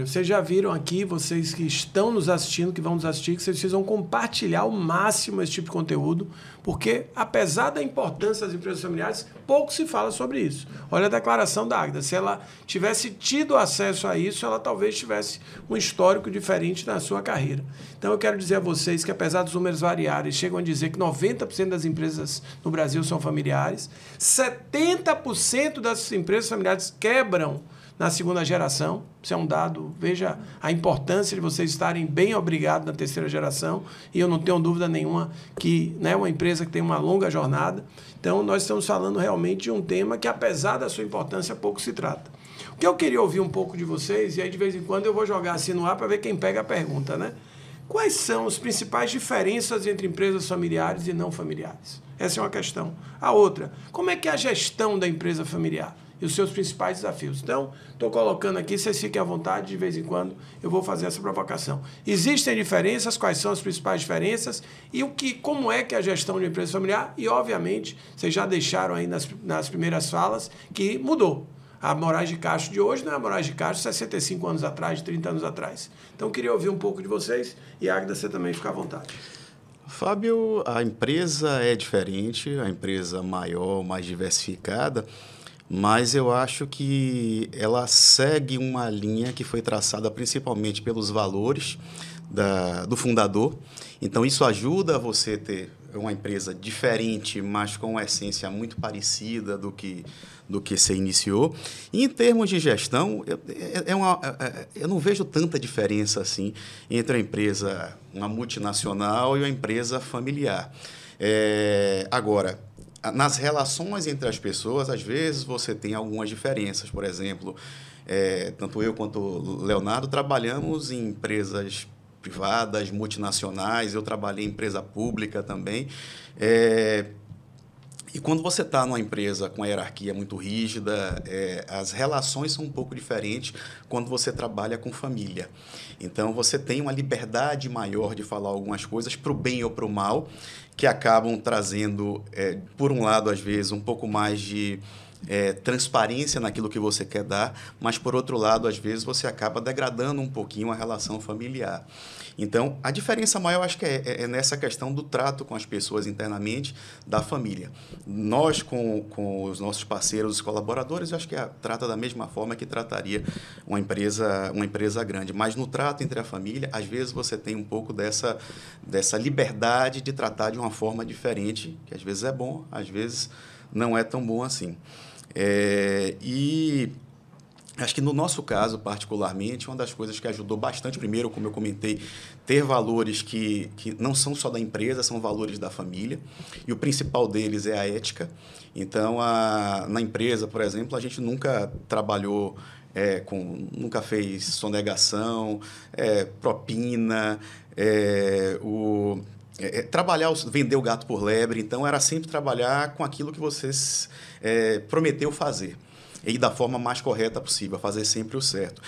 Vocês já viram aqui, vocês que estão nos assistindo, que vão nos assistir, que vocês precisam compartilhar ao máximo esse tipo de conteúdo, porque apesar da importância das empresas familiares, pouco se fala sobre isso. Olha a declaração da Águida, se ela tivesse tido acesso a isso, ela talvez tivesse um histórico diferente na sua carreira. Então eu quero dizer a vocês que apesar dos números variáveis, chegam a dizer que 90% das empresas no Brasil são familiares, 70% das empresas familiares quebram na segunda geração. Isso é um dado, veja a importância de vocês estarem bem obrigados na terceira geração, e eu não tenho dúvida nenhuma que é uma empresa que tem uma longa jornada. Então, nós estamos falando realmente de um tema que, apesar da sua importância, pouco se trata. O que eu queria ouvir um pouco de vocês, e aí de vez em quando eu vou jogar assim no ar para ver quem pega a pergunta, né? Quais são as principais diferenças entre empresas familiares e não familiares? Essa é uma questão. A outra, como é que é a gestão da empresa familiar e os seus principais desafios? Então, estou colocando aqui, vocês fiquem à vontade, de vez em quando eu vou fazer essa provocação. Existem diferenças? Quais são as principais diferenças? E como é que é a gestão de uma empresa familiar? E, obviamente, vocês já deixaram aí nas primeiras falas que mudou. A Moraes de Castro de hoje não é a Moraes de Castro de 65 anos atrás, de 30 anos atrás. Então, queria ouvir um pouco de vocês, e Águida, você também fica à vontade. Fábio, a empresa é diferente, a empresa maior, mais diversificada, mas eu acho que ela segue uma linha que foi traçada principalmente pelos valores do fundador. Então, isso ajuda você ter uma empresa diferente, mas com uma essência muito parecida do que você iniciou. E, em termos de gestão, eu não vejo tanta diferença assim entre uma multinacional e uma empresa familiar. Agora, nas relações entre as pessoas, às vezes você tem algumas diferenças. Por exemplo, tanto eu quanto o Leonardo trabalhamos em empresas privadas, multinacionais, eu trabalhei em empresa pública também. E quando você está numa empresa com a hierarquia muito rígida, as relações são um pouco diferentes quando você trabalha com família. Então, você tem uma liberdade maior de falar algumas coisas para o bem ou para o mal, que acabam trazendo, por um lado, às vezes, um pouco mais de transparência naquilo que você quer dar, mas, por outro lado, às vezes, você acaba degradando um pouquinho a relação familiar. Então, a diferença maior, acho que é nessa questão do trato com as pessoas internamente da família. Nós, com os nossos parceiros, os colaboradores, eu acho que trata da mesma forma que trataria uma empresa grande. Mas no trato entre a família, às vezes você tem um pouco dessa liberdade de tratar de uma forma diferente, que às vezes é bom, às vezes não é tão bom assim. E acho que no nosso caso, particularmente, uma das coisas que ajudou bastante, primeiro, como eu comentei, ter valores que não são só da empresa, são valores da família. E o principal deles é a ética. Então, na empresa, por exemplo, a gente nunca trabalhou nunca fez sonegação, propina, vender o gato por lebre. Então, era sempre trabalhar com aquilo que vocês prometeu fazer. E da forma mais correta possível, fazer sempre o certo.